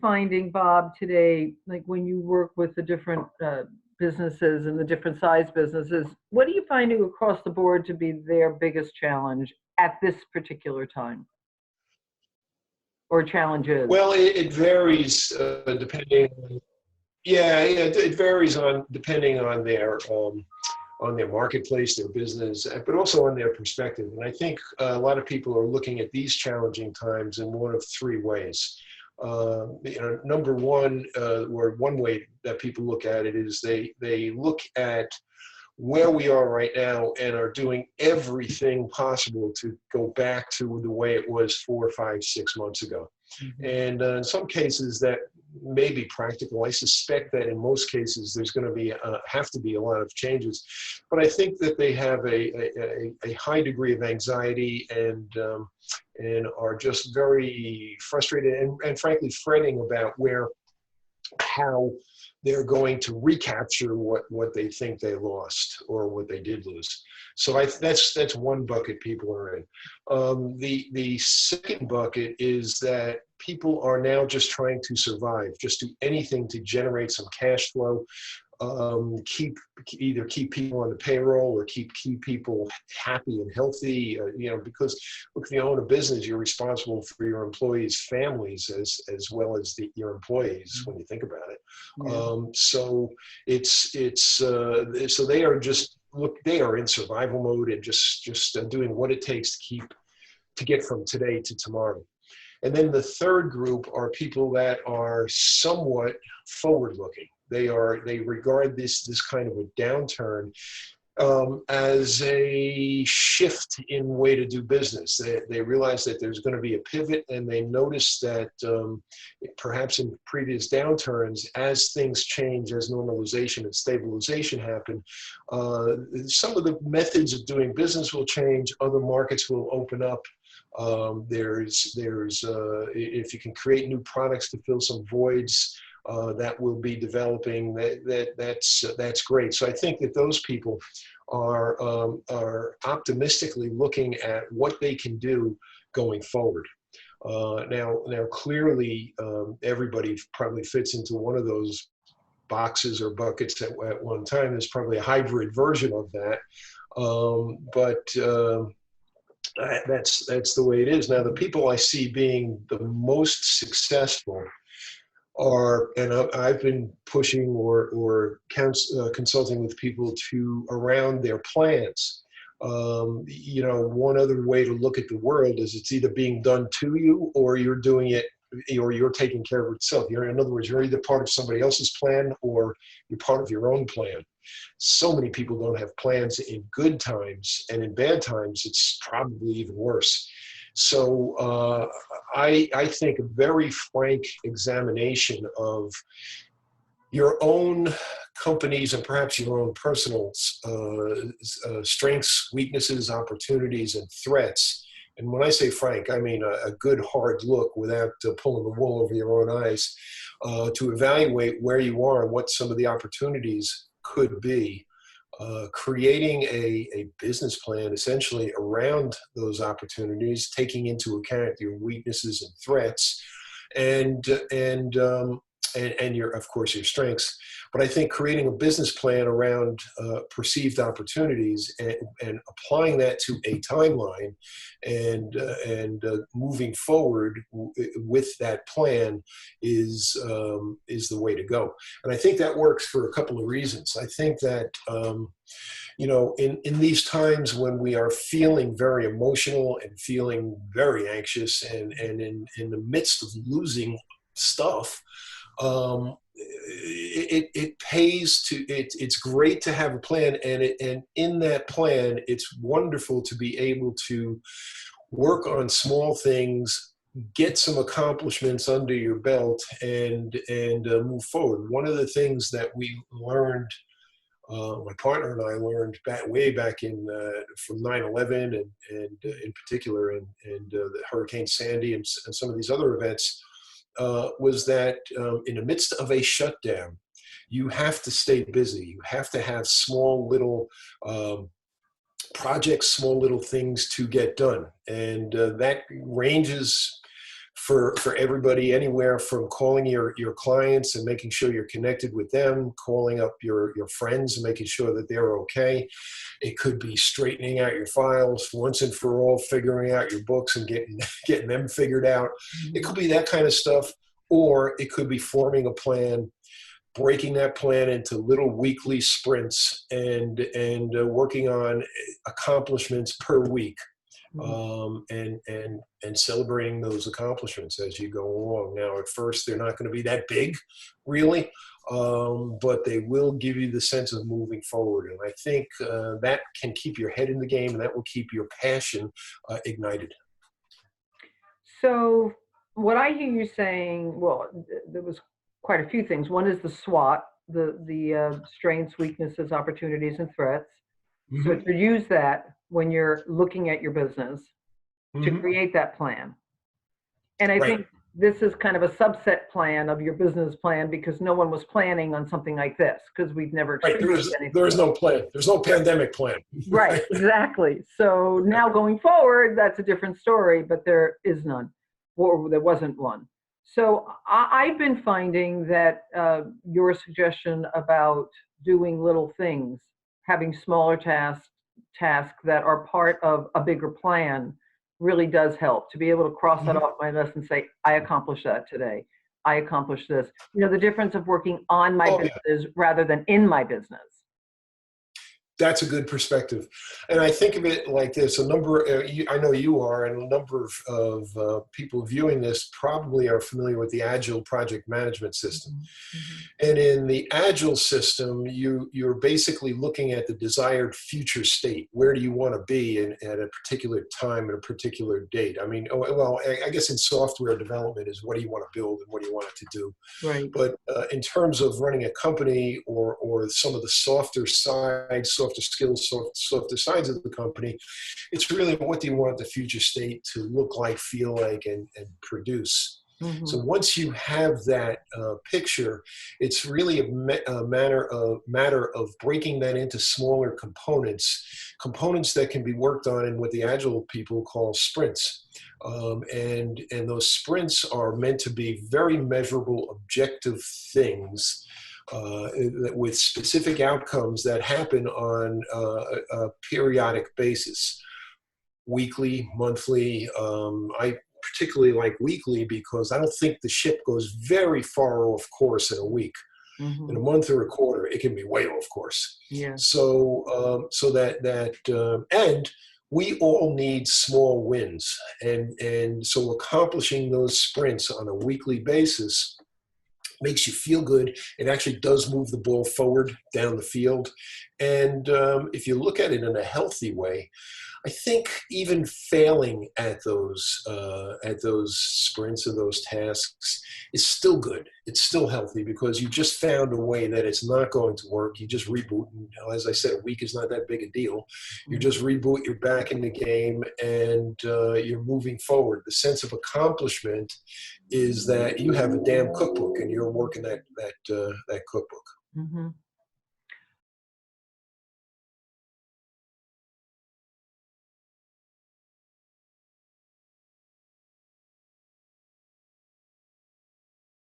finding, Bob, today, like when you work with the different businesses and the different size businesses, what are you finding across the board to be their biggest challenge at this particular time, or challenges? Well, it varies depending. Yeah, it varies on depending on their marketplace, their business, but also on their perspective. And I think a lot of people are looking at these challenging times in one of three ways. Number one, or one way that people look at it is they look at where we are right now and are doing everything possible to go back to the way it was 4, 5, 6 months ago. Mm-hmm. And in some cases that may be practical. I suspect that in most cases there's going to be have to be a lot of changes, but I think that they have a high degree of anxiety and are just very frustrated and frankly fretting about how they're going to recapture what they think they lost or what they did lose. So that's one bucket people are in. The second bucket is that people are now just trying to survive, just do anything to generate some cash flow, either keep people on the payroll or keep people happy and healthy, because look, if you own a business, you're responsible for your employees' families as well as your employees when you think about it. Yeah. So so they are just, look, they are in survival mode and just doing what it takes to get from today to tomorrow. And then the third group are people that are somewhat forward-looking. They regard this kind of a downturn as a shift in way to do business. They realize that there's going to be a pivot, and they notice that perhaps in previous downturns, as things change, as normalization and stabilization happen, some of the methods of doing business will change. Other markets will open up. If you can create new products to fill some voids that will be developing, that's great. So I think that those people are optimistically looking at what they can do going forward. Now clearly, everybody probably fits into one of those boxes or buckets at one time. There's probably a hybrid version of that, that's the way it is. Now, the people I see being the most successful are, and I've been pushing or consulting with people around their plans. One other way to look at the world is it's either being done to you or you're doing it, or you're taking care of it yourself. In other words, you're either part of somebody else's plan or you're part of your own plan. So many people don't have plans in good times, and in bad times, it's probably even worse. So I think a very frank examination of your own companies and perhaps your own personal strengths, weaknesses, opportunities, and threats. And when I say frank, I mean a good hard look without pulling the wool over your own eyes, to evaluate where you are and what some of the opportunities could be, creating a business plan essentially around those opportunities, taking into account your weaknesses and threats, and your, of course, your strengths. But I think creating a business plan around perceived opportunities and applying that to a timeline and moving forward with that plan is the way to go. And I think that works for a couple of reasons. I think that in these times when we are feeling very emotional and feeling very anxious and in the midst of losing stuff, it pays to it's great to have a plan, and in that plan it's wonderful to be able to work on small things, get some accomplishments under your belt, and move forward. One of the things that we learned, my partner and I learned way back from 9/11 and in particular and the Hurricane Sandy and some of these other events, was that in the midst of a shutdown, you have to stay busy. You have to have small little projects, small little things to get done. And that ranges for everybody, anywhere from calling your clients and making sure you're connected with them, calling up your friends and making sure that they're okay. It could be straightening out your files once and for all, figuring out your books and getting them figured out. It could be that kind of stuff, or it could be forming a plan, breaking that plan into little weekly sprints, and working on accomplishments per week, and celebrating those accomplishments as you go along. Now, at first, they're not going to be that big, really, but they will give you the sense of moving forward. And I think that can keep your head in the game, and that will keep your passion ignited. So what I hear you saying, well, there was quite a few things. One is the SWOT, the strengths, weaknesses, opportunities, and threats. So to use that when you're looking at your business to create that plan. And I think this is kind of a subset plan of your business plan, because no one was planning on something like this, because we've never experienced anything. There is no plan. There's no pandemic plan. Right, exactly. So now going forward, that's a different story, but there is none, or there wasn't one. So I've been finding that your suggestion about doing little things, having smaller tasks that are part of a bigger plan, really does help to be able to cross that off my list and say, I accomplished that today. I accomplished this. You know, the difference of working on my business rather than in my business. That's a good perspective. And I think of it like this. I know you are, and a number of people viewing this probably are familiar with the Agile project management system. And in the Agile system, you're basically looking at the desired future state. Where do you want to be at a particular time and a particular date? I mean, well, I guess in software development is what do you want to build and what do you want it to do? Right. But in terms of running a company or some of the softer skills, softer sides of the company, it's really what do you want the future state to look like, feel like, and produce. So once you have that picture, it's really a matter of breaking that into smaller components that can be worked on in what the Agile people call sprints. And those sprints are meant to be very measurable, objective things with specific outcomes that happen on a periodic basis, weekly, monthly. I particularly like weekly because I don't think the ship goes very far off course in a week. In a month or a quarter, it can be way off course. Yeah. So and we all need small wins, and so accomplishing those sprints on a weekly basis makes you feel good. It actually does move the ball forward down the field. And if you look at it in a healthy way, I think even failing at those sprints or those tasks is still good. It's still healthy because you just found a way that it's not going to work. You just reboot. And as I said, a week is not that big a deal. You just reboot, you're back in the game, and you're moving forward. The sense of accomplishment is that you have a damn cookbook and you're working that cookbook.